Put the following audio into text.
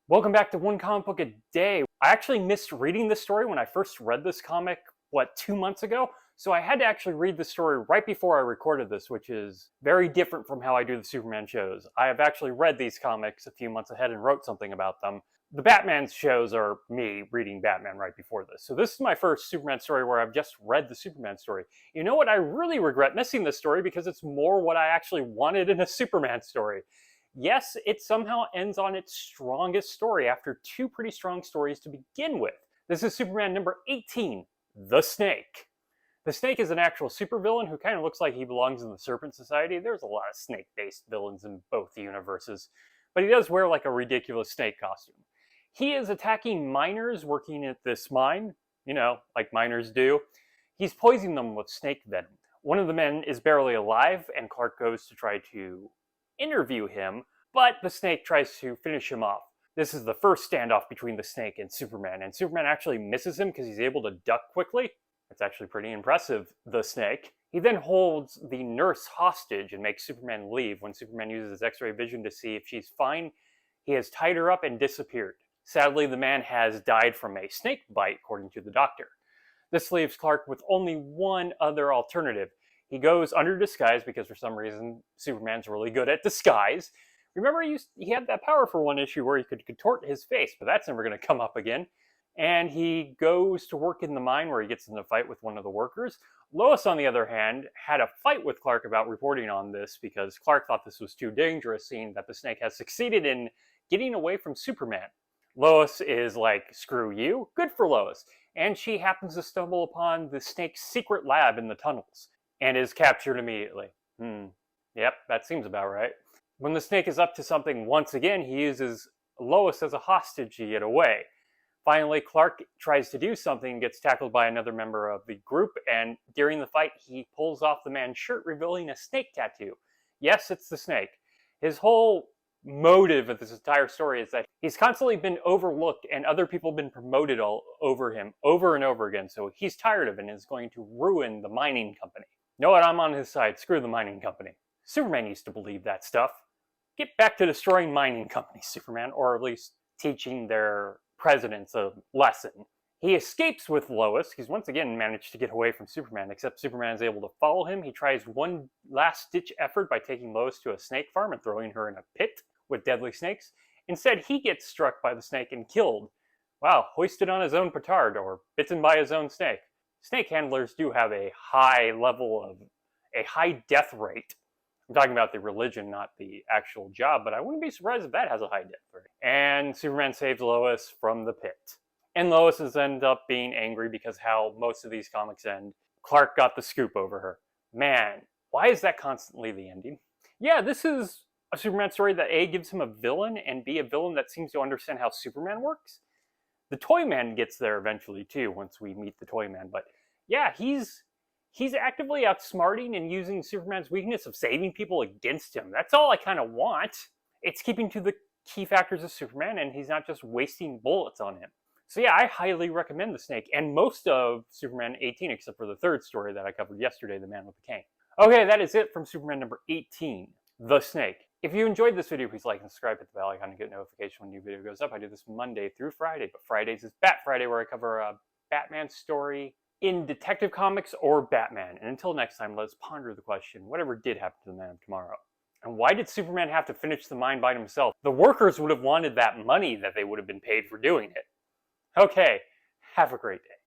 Welcome back to One Comic Book a Day. I actually missed reading this story when I first read this comic, 2 months ago? So I had to actually read the story right before I recorded this, which is very different from how I do the Superman shows. I have actually read these comics a few months ahead and wrote something about them. The Batman shows are me reading Batman right before this. So this is my first Superman story where I've just read the Superman story. You know what? I really regret missing this story because it's more what I actually wanted in a Superman story. Yes, it somehow ends on its strongest story after two pretty strong stories to begin with. This is Superman number 18, The Snake. The Snake is an actual supervillain who kind of looks like he belongs in the Serpent Society. There's a lot of snake-based villains in both universes, but he does wear like a ridiculous snake costume. He is attacking miners working at this mine, like miners do. He's poisoning them with snake venom. One of the men is barely alive, and Clark goes to try to interview him, but the Snake tries to finish him off. This is the first standoff between the Snake and Superman actually misses him because he's able to duck quickly. It's actually pretty impressive, the Snake. He then holds the nurse hostage and makes Superman leave. When Superman uses his X-ray vision to see if she's fine, he has tied her up and disappeared. Sadly, the man has died from a snake bite, according to the doctor. This leaves Clark with only one other alternative. He goes under disguise because for some reason Superman's really good at disguise. Remember, he had that power for one issue where he could contort his face, but that's never going to come up again. And he goes to work in the mine where he gets in a fight with one of the workers. Lois, on the other hand, had a fight with Clark about reporting on this because Clark thought this was too dangerous, seeing that the Snake has succeeded in getting away from Superman. Lois is like, screw you, good for Lois. And she happens to stumble upon the Snake's secret lab in the tunnels and is captured immediately. Yep, that seems about right. When the Snake is up to something once again, he uses Lois as a hostage to get away. Finally, Clark tries to do something and gets tackled by another member of the group, and during the fight, he pulls off the man's shirt, revealing a snake tattoo. Yes, it's the Snake. His whole motive of this entire story is that he's constantly been overlooked and other people have been promoted all over him over and over again, so he's tired of it and is going to ruin the mining company. You know what? I'm on his side. Screw the mining company. Superman used to believe that stuff. Get back to destroying mining companies, Superman, or at least teaching their presidents a lesson. He escapes with Lois. He's once again managed to get away from Superman, except Superman is able to follow him. He tries one last-ditch effort by taking Lois to a snake farm and throwing her in a pit with deadly snakes. Instead, he gets struck by the snake and killed. Wow, hoisted on his own petard, or bitten by his own snake. Snake handlers do have a high death rate. I'm talking about the religion, not the actual job, but I wouldn't be surprised if that has a high death rate. And Superman saves Lois from the pit. And Lois has ended up being angry because how most of these comics end. Clark got the scoop over her. Man, why is that constantly the ending? Yeah, this is a Superman story that A, gives him a villain, and B, a villain that seems to understand how Superman works. The Toyman gets there eventually too, once we meet the Toyman, but yeah, he's actively outsmarting and using Superman's weakness of saving people against him. That's all I kind of want. It's keeping to the key factors of Superman, and he's not just wasting bullets on him. So yeah, I highly recommend The Snake, and most of Superman 18, except for the third story that I covered yesterday, The Man with the Cane. Okay, that is it from Superman number 18, The Snake. If you enjoyed this video, please like and subscribe, hit the bell icon to get notification when a new video goes up. I do this Monday through Friday, but Fridays is Bat Friday, where I cover a Batman story in Detective Comics or Batman. And until next time, let's ponder the question, whatever did happen to the Man of Tomorrow? And why did Superman have to finish the mine by himself? The workers would have wanted that money that they would have been paid for doing it. Okay, have a great day.